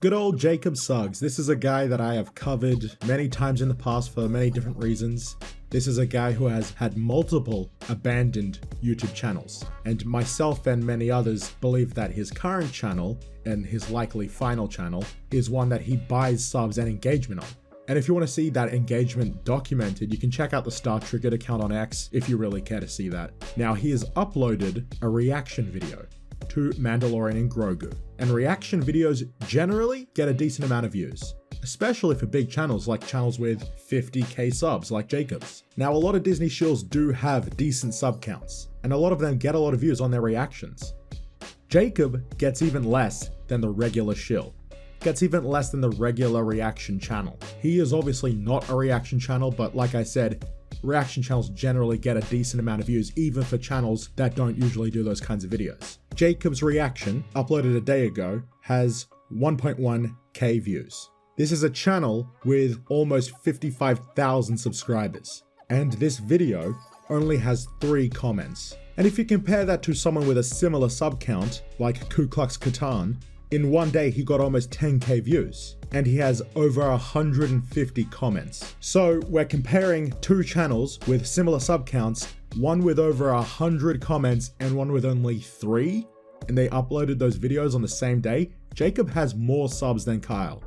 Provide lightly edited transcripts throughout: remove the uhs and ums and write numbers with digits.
Good old Jacob Suggs. This is a guy that I have covered many times in the past for many different reasons. This is a guy who has had multiple abandoned YouTube channels, and myself and many others believe that his current channel, and his likely final channel, is one that he buys subs and engagement on. And if you want to see that engagement documented, you can check out the Star Triggered account on X if you really care to see that. Now, he has uploaded a reaction video to Mandalorian and Grogu, and reaction videos generally get a decent amount of views, especially for big channels like channels with 50k subs like Jacob's. Now, a lot of Disney shills do have decent sub counts, and a lot of them get a lot of views on their reactions. Jacob gets even less than the regular shill, gets even less than the regular reaction channel. He is obviously not a reaction channel, but like I said, reaction channels generally get a decent amount of views even for channels that don't usually do those kinds of videos. Jacob's reaction, uploaded a day ago, has 1.1k views. This is a channel with almost 55,000 subscribers, and this video only has 3 comments. And if you compare that to someone with a similar sub count, like Ku Klux Katan, in one day he got almost 10k views, and he has over 150 comments. So we're comparing 2 channels with similar sub counts, one with over 100 comments and one with only 3, and they uploaded those videos on the same day. Jacob has more subs than Kyle,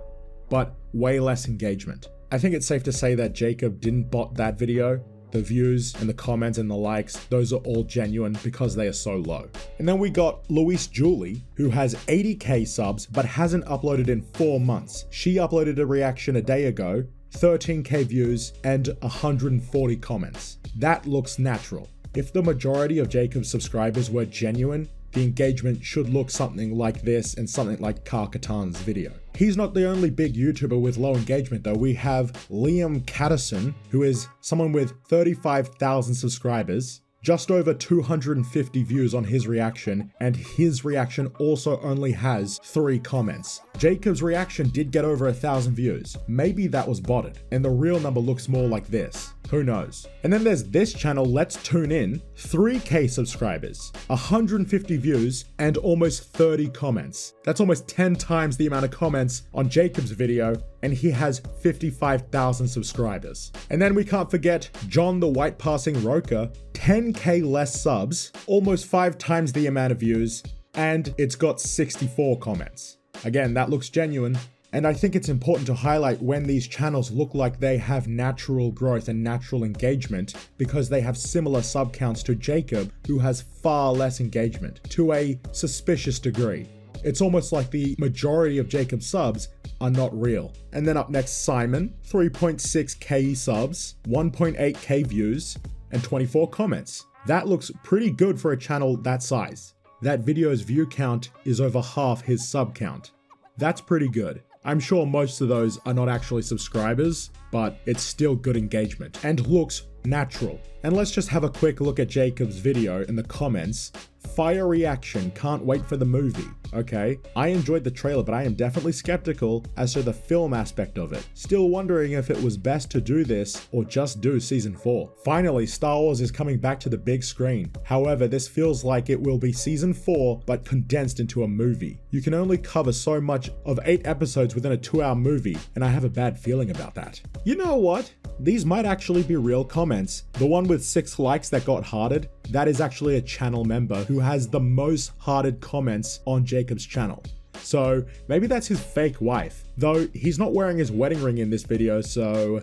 but way less engagement. I think it's safe to say that Jacob didn't bot that video. The views and the comments and the likes, those are all genuine because they are so low. And then we got Louise Julie, who has 80k subs but hasn't uploaded in 4 months. She uploaded a reaction a day ago, 13k views and 140 comments. That looks natural. If the majority of Jacob's subscribers were genuine, the engagement should look something like this and something like Kyle Katarn's video. He's not the only big YouTuber with low engagement though. We have Liam Catterson, who is someone with 35,000 subscribers, just over 250 views on his reaction, and his reaction also only has 3 comments. Jacob's reaction did get over 1,000 views. Maybe that was botted, and the real number looks more like this. Who knows? And then there's this channel, Let's Tune In, 3k subscribers, 150 views, and almost 30 comments. That's almost 10 times the amount of comments on Jacob's video, and he has 55,000 subscribers. And then we can't forget John the White Passing Roker, 10k less subs, almost 5 times the amount of views, and it's got 64 comments. Again, that looks genuine. And I think it's important to highlight when these channels look like they have natural growth and natural engagement because they have similar sub counts to Jacob, who has far less engagement, to a suspicious degree. It's almost like the majority of Jacob's subs are not real. And then up next, Simon, 3.6k subs, 1.8k views, and 24 comments. That looks pretty good for a channel that size. That video's view count is over half his sub count. That's pretty good. I'm sure most of those are not actually subscribers, but it's still good engagement and looks natural. And let's just have a quick look at Jacob's video in the comments. Fire reaction, can't wait for the movie. Okay, I enjoyed the trailer, but I am definitely skeptical as to the film aspect of it. Still wondering if it was best to do this or just do season 4. Finally, Star Wars is coming back to the big screen. However, this feels like it will be season 4, but condensed into a movie. You can only cover so much of 8 episodes within a 2-hour movie, and I have a bad feeling about that. You know what? These might actually be real comments. The one with 6 likes that got hearted, that is actually a channel member who has the most hearted comments on Jacob's channel. So maybe that's his fake wife. Though he's not wearing his wedding ring in this video, so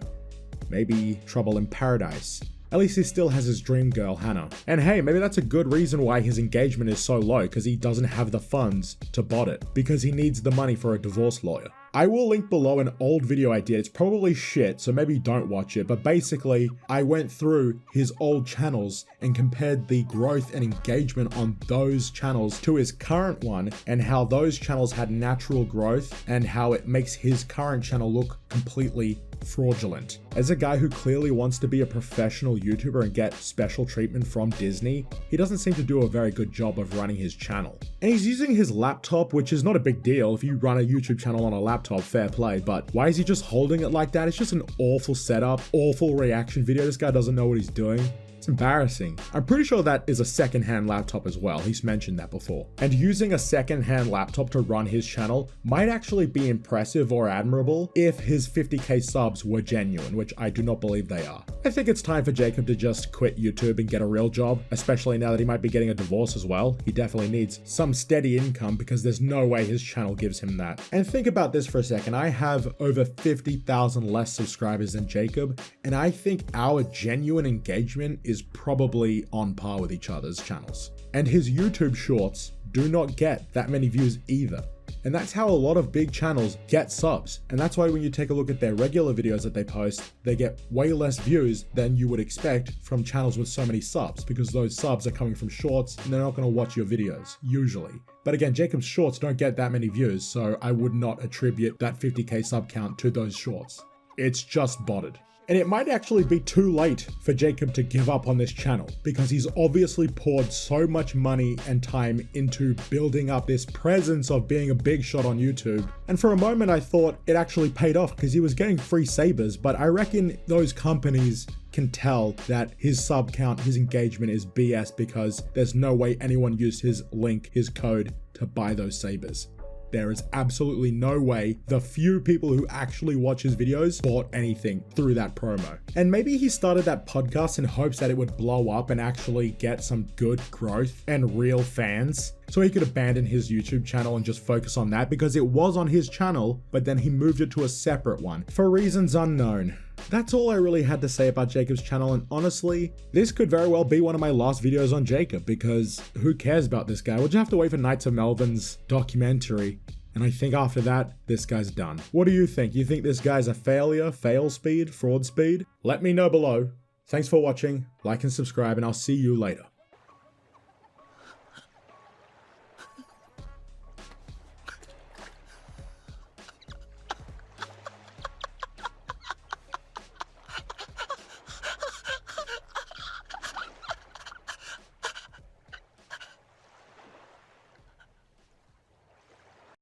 maybe trouble in paradise. At least he still has his dream girl, Hannah. And hey, maybe that's a good reason why his engagement is so low, because he doesn't have the funds to bot it, because he needs the money for a divorce lawyer. I will link below an old video I did. It's probably shit, so maybe don't watch it. But basically, I went through his old channels and compared the growth and engagement on those channels to his current one, and how those channels had natural growth and how it makes his current channel look completely fraudulent. As a guy who clearly wants to be a professional YouTuber and get special treatment from Disney, he doesn't seem to do a very good job of running his channel. And he's using his laptop, which is not a big deal. If you run a YouTube channel on a laptop, fair play, but why is he just holding it like that? It's just an awful setup, awful reaction video. This guy doesn't know what he's doing. It's embarrassing. I'm pretty sure that is a second-hand laptop as well. He's mentioned that before. And using a second-hand laptop to run his channel might actually be impressive or admirable if his 50k subs were genuine, which I do not believe they are. I think it's time for Jacob to just quit YouTube and get a real job, especially now that he might be getting a divorce as well. He definitely needs some steady income because there's no way his channel gives him that. And think about this for a second. I have over 50,000 less subscribers than Jacob, and I think our genuine engagement is probably on par with each other's channels. And his YouTube shorts do not get that many views either. And that's how a lot of big channels get subs. And that's why when you take a look at their regular videos that they post, they get way less views than you would expect from channels with so many subs, because those subs are coming from shorts and they're not going to watch your videos, usually. But again, Jacob's shorts don't get that many views, so I would not attribute that 50k sub count to those shorts. It's just botted. And it might actually be too late for Jacob to give up on this channel, because he's obviously poured so much money and time into building up this presence of being a big shot on YouTube. And for a moment I thought it actually paid off because he was getting free sabers, but I reckon those companies can tell that his sub count, his engagement is BS, because there's no way anyone used his link, his code to buy those sabers. There is absolutely no way the few people who actually watch his videos bought anything through that promo. And maybe he started that podcast in hopes that it would blow up and actually get some good growth and real fans, so he could abandon his YouTube channel and just focus on that, because it was on his channel, but then he moved it to a separate one for reasons unknown. That's all I really had to say about Jacob's channel, and honestly, this could very well be one of my last videos on Jacob, because who cares about this guy? We'll just have to wait for Knights of Melvin's documentary, and I think after that, this guy's done. What do you think? You think this guy's a failure, fail speed, fraud speed? Let me know below. Thanks for watching, like and subscribe, and I'll see you later.